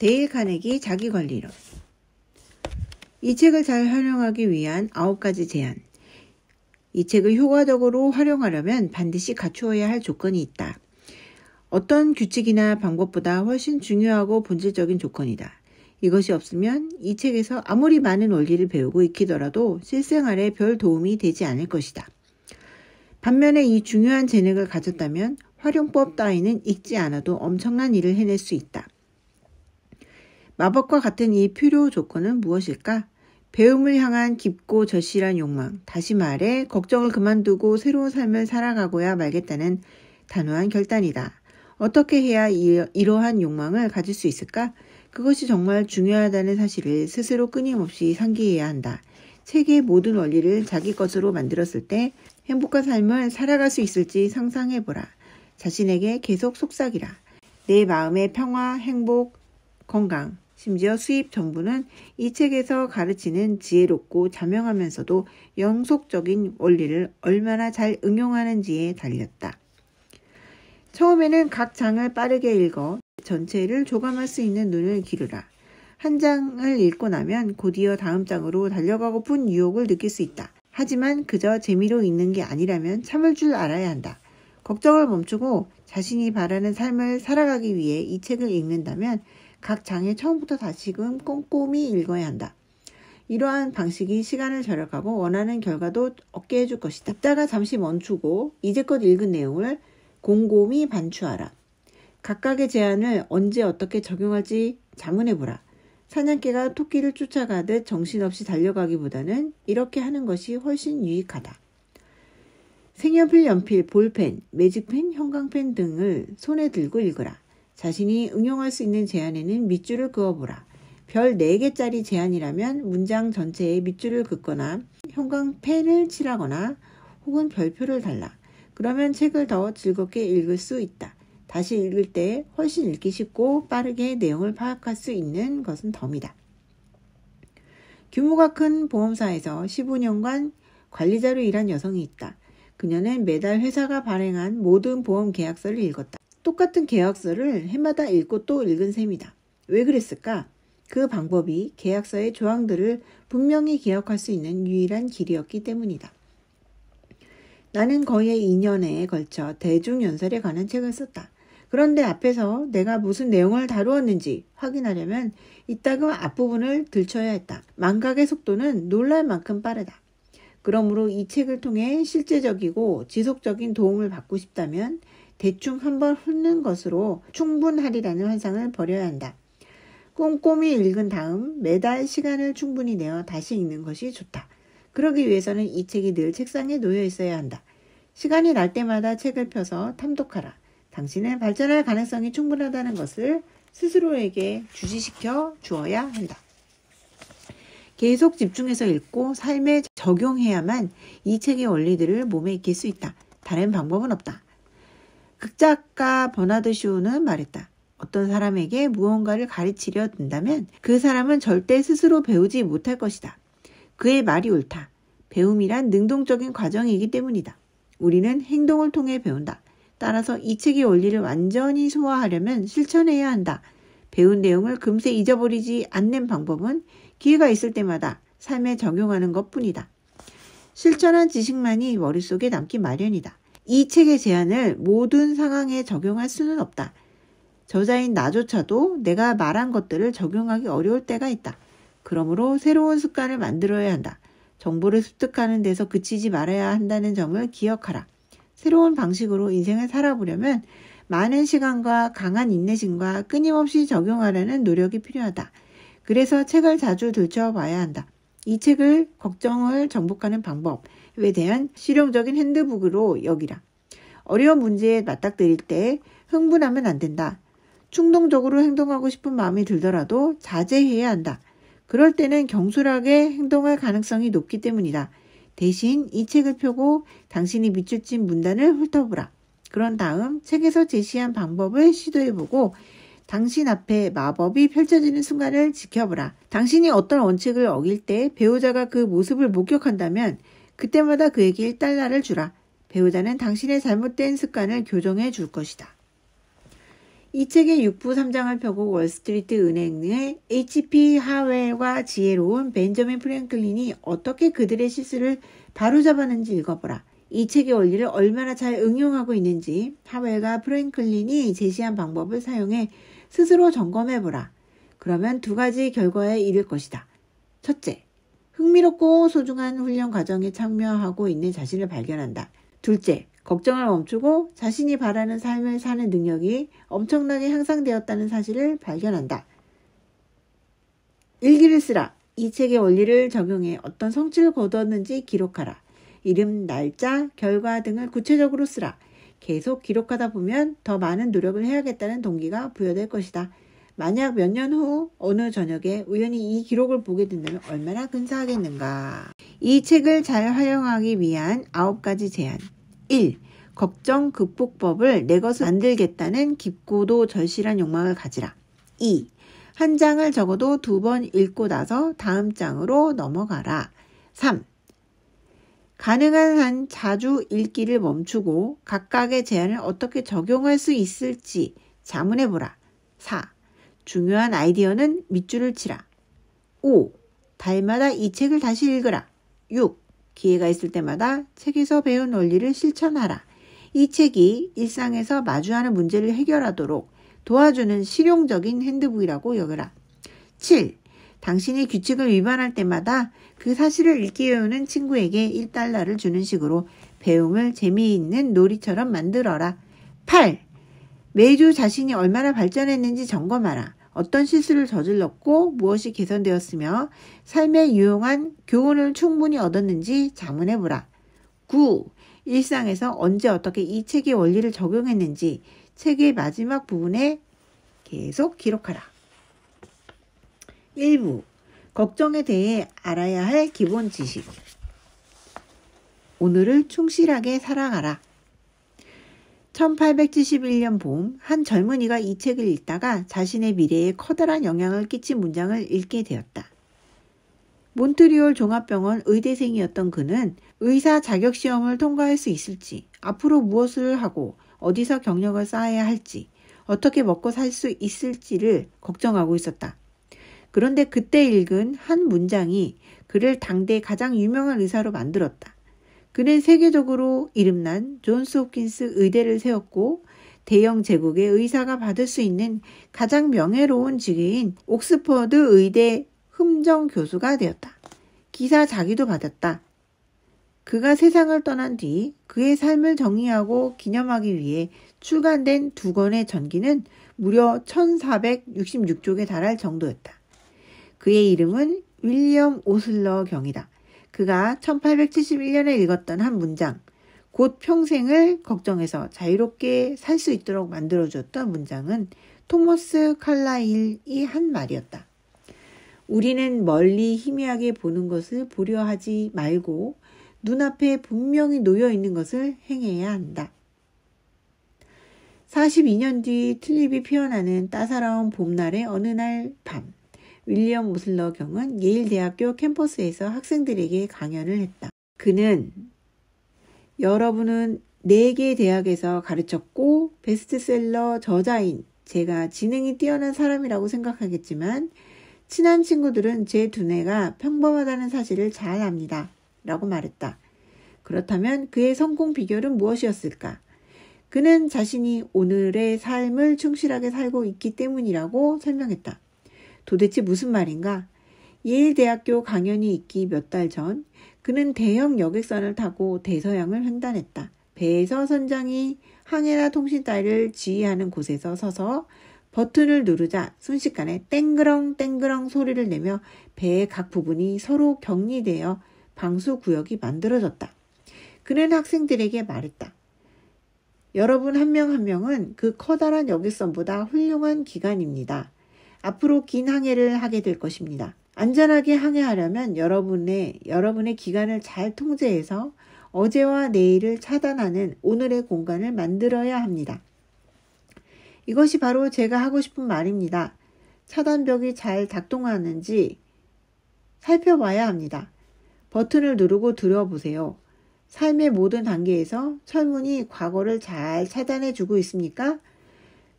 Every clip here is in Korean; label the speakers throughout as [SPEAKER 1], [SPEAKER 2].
[SPEAKER 1] 데일 카네기 자기관리론. 이 책을 잘 활용하기 위한 9가지 제안. 이 책을 효과적으로 활용하려면 반드시 갖추어야 할 조건이 있다. 어떤 규칙이나 방법보다 훨씬 중요하고 본질적인 조건이다. 이것이 없으면 이 책에서 아무리 많은 원리를 배우고 익히더라도 실생활에 별 도움이 되지 않을 것이다. 반면에 이 중요한 재능을 가졌다면 활용법 따위는 읽지 않아도 엄청난 일을 해낼 수 있다. 마법과 같은 이 필요 조건은 무엇일까? 배움을 향한 깊고 절실한 욕망, 다시 말해 걱정을 그만두고 새로운 삶을 살아가고야 말겠다는 단호한 결단이다. 어떻게 해야 이러한 욕망을 가질 수 있을까? 그것이 정말 중요하다는 사실을 스스로 끊임없이 상기해야 한다. 책의 모든 원리를 자기 것으로 만들었을 때 행복한 삶을 살아갈 수 있을지 상상해보라. 자신에게 계속 속삭이라. 내 마음의 평화, 행복, 건강, 심지어 수입 전부는 이 책에서 가르치는 지혜롭고 자명하면서도 영속적인 원리를 얼마나 잘 응용하는지에 달렸다. 처음에는 각 장을 빠르게 읽어 전체를 조감할 수 있는 눈을 기르라. 한 장을 읽고 나면 곧이어 다음 장으로 달려가고픈 유혹을 느낄 수 있다. 하지만 그저 재미로 읽는 게 아니라면 참을 줄 알아야 한다. 걱정을 멈추고 자신이 바라는 삶을 살아가기 위해 이 책을 읽는다면 각 장에 처음부터 다시금 꼼꼼히 읽어야 한다. 이러한 방식이 시간을 절약하고 원하는 결과도 얻게 해줄 것이다. 읽다가 잠시 멈추고 이제껏 읽은 내용을 곰곰이 반추하라. 각각의 제안을 언제 어떻게 적용할지 자문해보라. 사냥개가 토끼를 쫓아가듯 정신없이 달려가기보다는 이렇게 하는 것이 훨씬 유익하다. 색연필, 연필, 볼펜, 매직펜, 형광펜 등을 손에 들고 읽으라. 자신이 응용할 수 있는 제안에는 밑줄을 그어보라. 별 4개짜리 제안이라면 문장 전체에 밑줄을 긋거나 형광펜을 칠하거나 혹은 별표를 달라. 그러면 책을 더 즐겁게 읽을 수 있다. 다시 읽을 때 훨씬 읽기 쉽고 빠르게 내용을 파악할 수 있는 것은 덤이다. 규모가 큰 보험사에서 15년간 관리자로 일한 여성이 있다. 그녀는 매달 회사가 발행한 모든 보험 계약서를 읽었다. 똑같은 계약서를 해마다 읽고 또 읽은 셈이다. 왜 그랬을까? 그 방법이 계약서의 조항들을 분명히 기억할 수 있는 유일한 길이었기 때문이다. 나는 거의 2년에 걸쳐 대중연설에 관한 책을 썼다. 그런데 앞에서 내가 무슨 내용을 다루었는지 확인하려면 이따금 앞부분을 들춰야 했다. 망각의 속도는 놀랄 만큼 빠르다. 그러므로 이 책을 통해 실제적이고 지속적인 도움을 받고 싶다면 대충 한번 훑는 것으로 충분하리라는 환상을 버려야 한다. 꼼꼼히 읽은 다음 매달 시간을 충분히 내어 다시 읽는 것이 좋다. 그러기 위해서는 이 책이 늘 책상에 놓여 있어야 한다. 시간이 날 때마다 책을 펴서 탐독하라. 당신은 발전할 가능성이 충분하다는 것을 스스로에게 주지시켜 주어야 한다. 계속 집중해서 읽고 삶에 적용해야만 이 책의 원리들을 몸에 익힐 수 있다. 다른 방법은 없다. 극작가 버나드 쇼는 말했다. 어떤 사람에게 무언가를 가르치려 든다면 그 사람은 절대 스스로 배우지 못할 것이다. 그의 말이 옳다. 배움이란 능동적인 과정이기 때문이다. 우리는 행동을 통해 배운다. 따라서 이 책의 원리를 완전히 소화하려면 실천해야 한다. 배운 내용을 금세 잊어버리지 않는 방법은 기회가 있을 때마다 삶에 적용하는 것뿐이다. 실천한 지식만이 머릿속에 남기 마련이다. 이 책의 제안을 모든 상황에 적용할 수는 없다. 저자인 나조차도 내가 말한 것들을 적용하기 어려울 때가 있다. 그러므로 새로운 습관을 만들어야 한다. 정보를 습득하는 데서 그치지 말아야 한다는 점을 기억하라. 새로운 방식으로 인생을 살아보려면 많은 시간과 강한 인내심과 끊임없이 적용하려는 노력이 필요하다. 그래서 책을 자주 들춰봐야 한다. 이 책을 걱정을 정복하는 방법에 대한 실용적인 핸드북으로 여기라. 어려운 문제에 맞닥뜨릴 때 흥분하면 안 된다. 충동적으로 행동하고 싶은 마음이 들더라도 자제해야 한다. 그럴 때는 경솔하게 행동할 가능성이 높기 때문이다. 대신 이 책을 펴고 당신이 밑줄친 문단을 훑어보라. 그런 다음 책에서 제시한 방법을 시도해보고 당신 앞에 마법이 펼쳐지는 순간을 지켜보라. 당신이 어떤 원칙을 어길 때 배우자가 그 모습을 목격한다면 그때마다 그에게 1달러를 주라. 배우자는 당신의 잘못된 습관을 교정해 줄 것이다. 이 책의 6부 3장을 펴고 월스트리트 은행의 HP 하웰과 지혜로운 벤저민 프랭클린이 어떻게 그들의 실수를 바로잡았는지 읽어보라. 이 책의 원리를 얼마나 잘 응용하고 있는지 하웰과 프랭클린이 제시한 방법을 사용해 스스로 점검해보라. 그러면 두 가지 결과에 이를 것이다. 첫째, 흥미롭고 소중한 훈련 과정에 참여하고 있는 자신을 발견한다. 둘째, 걱정을 멈추고 자신이 바라는 삶을 사는 능력이 엄청나게 향상되었다는 사실을 발견한다. 일기를 쓰라. 이 책의 원리를 적용해 어떤 성취를 거두었는지 기록하라. 이름, 날짜, 결과 등을 구체적으로 쓰라. 계속 기록하다 보면 더 많은 노력을 해야겠다는 동기가 부여될 것이다. 만약 몇 년 후 어느 저녁에 우연히 이 기록을 보게 된다면 얼마나 근사하겠는가. 이 책을 잘 활용하기 위한 9가지 제안. 1. 걱정 극복법을 내 것을 만들겠다는 깊고도 절실한 욕망을 가지라. 2. 한 장을 적어도 2번 읽고 나서 다음 장으로 넘어가라. 3. 가능한 한 자주 읽기를 멈추고 각각의 제안을 어떻게 적용할 수 있을지 자문해보라. 4. 중요한 아이디어는 밑줄을 치라. 5. 달마다 이 책을 다시 읽으라. 6. 기회가 있을 때마다 책에서 배운 원리를 실천하라. 이 책이 일상에서 마주하는 문제를 해결하도록 도와주는 실용적인 핸드북이라고 여겨라. 7. 당신이 규칙을 위반할 때마다 그 사실을 읽기 외우는 친구에게 $1를 주는 식으로 배움을 재미있는 놀이처럼 만들어라. 8. 매주 자신이 얼마나 발전했는지 점검하라. 어떤 실수를 저질렀고 무엇이 개선되었으며 삶에 유용한 교훈을 충분히 얻었는지 자문해보라. 9. 일상에서 언제 어떻게 이 책의 원리를 적용했는지 책의 마지막 부분에 계속 기록하라. 1부. 걱정에 대해 알아야 할 기본 지식. 오늘을 충실하게 살아가라. 1871년 봄, 한 젊은이가 이 책을 읽다가 자신의 미래에 커다란 영향을 끼친 문장을 읽게 되었다. 몬트리올 종합병원 의대생이었던 그는 의사 자격시험을 통과할 수 있을지, 앞으로 무엇을 하고 어디서 경력을 쌓아야 할지, 어떻게 먹고 살 수 있을지를 걱정하고 있었다. 그런데 그때 읽은 한 문장이 그를 당대 가장 유명한 의사로 만들었다. 그는 세계적으로 이름난 존스 홉킨스 의대를 세웠고 대영 제국의 의사가 받을 수 있는 가장 명예로운 직위인 옥스퍼드 의대 흠정 교수가 되었다. 기사 자기도 받았다. 그가 세상을 떠난 뒤 그의 삶을 정의하고 기념하기 위해 출간된 2권의 전기는 무려 1466쪽에 달할 정도였다. 그의 이름은 윌리엄 오슬러 경이다. 그가 1871년에 읽었던 한 문장, 곧 평생을 걱정해서 자유롭게 살 수 있도록 만들어주었던 문장은 토머스 칼라일이 한 말이었다. 우리는 멀리 희미하게 보는 것을 보려 하지 말고 눈앞에 분명히 놓여 있는 것을 행해야 한다. 42년 뒤 튤립이 피어나는 따사로운 봄날의 어느 날 밤, 윌리엄 오슬러 경은 예일 대학교 캠퍼스에서 학생들에게 강연을 했다. 그는 여러분은 4개 대학에서 가르쳤고 베스트셀러 저자인 제가 지능이 뛰어난 사람이라고 생각하겠지만 친한 친구들은 제 두뇌가 평범하다는 사실을 잘 압니다. 라고 말했다. 그렇다면 그의 성공 비결은 무엇이었을까? 그는 자신이 오늘의 삶을 충실하게 살고 있기 때문이라고 설명했다. 도대체 무슨 말인가? 예일 대학교 강연이 있기 몇 달 전 그는 대형 여객선을 타고 대서양을 횡단했다. 배에서 선장이 항해나 통신 따위를 지휘하는 곳에서 서서 버튼을 누르자 순식간에 땡그렁 땡그렁 소리를 내며 배의 각 부분이 서로 격리되어 방수구역이 만들어졌다. 그는 학생들에게 말했다. 여러분 한 명 한 명은 그 커다란 여객선보다 훌륭한 기관입니다. 앞으로 긴 항해를 하게 될 것입니다. 안전하게 항해하려면 여러분의 기간을 잘 통제해서 어제와 내일을 차단하는 오늘의 공간을 만들어야 합니다. 이것이 바로 제가 하고 싶은 말입니다. 차단벽이 잘 작동하는지 살펴봐야 합니다. 버튼을 누르고 들어보세요. 삶의 모든 단계에서 철문이 과거를 잘 차단해주고 있습니까?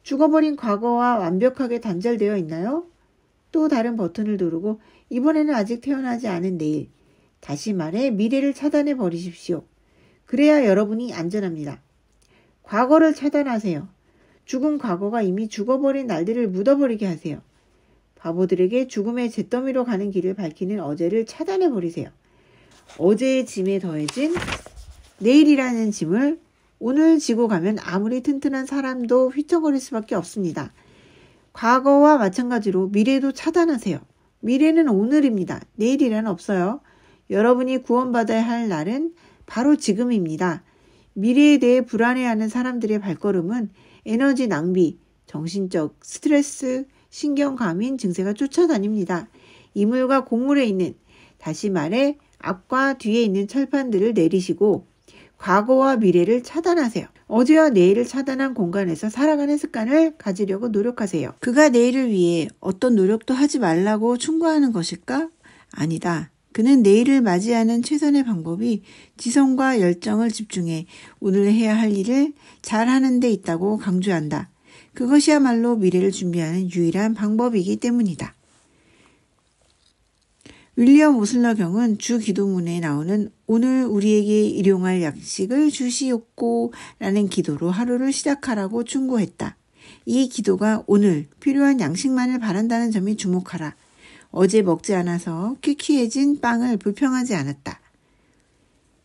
[SPEAKER 1] 죽어버린 과거와 완벽하게 단절되어 있나요? 또 다른 버튼을 누르고 이번에는 아직 태어나지 않은 내일, 다시 말해 미래를 차단해 버리십시오. 그래야 여러분이 안전합니다. 과거를 차단하세요. 죽은 과거가 이미 죽어버린 날들을 묻어버리게 하세요. 바보들에게 죽음의 잿더미로 가는 길을 밝히는 어제를 차단해 버리세요. 어제의 짐에 더해진 내일이라는 짐을 오늘 지고 가면 아무리 튼튼한 사람도 휘청거릴 수밖에 없습니다. 과거와 마찬가지로 미래도 차단하세요. 미래는 오늘입니다. 내일이란 없어요. 여러분이 구원받아야 할 날은 바로 지금입니다. 미래에 대해 불안해하는 사람들의 발걸음은 에너지 낭비, 정신적 스트레스, 신경 과민 증세가 쫓아다닙니다. 이물과 곡물에 있는, 다시 말해 앞과 뒤에 있는 철판들을 내리시고 과거와 미래를 차단하세요. 어제와 내일을 차단한 공간에서 살아가는 습관을 가지려고 노력하세요. 그가 내일을 위해 어떤 노력도 하지 말라고 충고하는 것일까? 아니다. 그는 내일을 맞이하는 최선의 방법이 지성과 열정을 집중해 오늘 해야 할 일을 잘하는 데 있다고 강조한다. 그것이야말로 미래를 준비하는 유일한 방법이기 때문이다. 윌리엄 오슬러 경은 주 기도문에 나오는 오늘 우리에게 일용할 양식을 주시옵고 라는 기도로 하루를 시작하라고 충고했다. 이 기도가 오늘 필요한 양식만을 바란다는 점에 주목하라. 어제 먹지 않아서 퀴퀴해진 빵을 불평하지 않았다.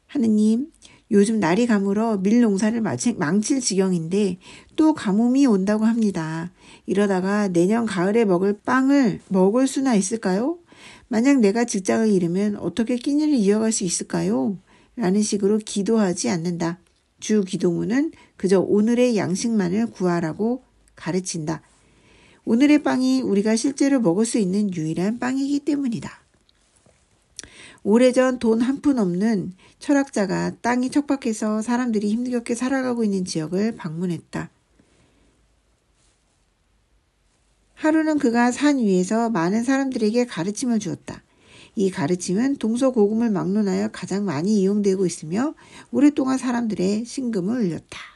[SPEAKER 1] 하느님, 요즘 날이 가물어 밀 농사를 망칠 지경인데 또 가뭄이 온다고 합니다. 이러다가 내년 가을에 먹을 빵을 먹을 수나 있을까요? 만약 내가 직장을 잃으면 어떻게 끼니를 이어갈 수 있을까요? 라는 식으로 기도하지 않는다. 주 기도문은 그저 오늘의 양식만을 구하라고 가르친다. 오늘의 빵이 우리가 실제로 먹을 수 있는 유일한 빵이기 때문이다. 오래전 돈 한 푼 없는 철학자가 땅이 척박해서 사람들이 힘겹게 살아가고 있는 지역을 방문했다. 하루는 그가 산 위에서 많은 사람들에게 가르침을 주었다. 이 가르침은 동서고금을 막론하여 가장 많이 이용되고 있으며 오랫동안 사람들의 심금을 울렸다.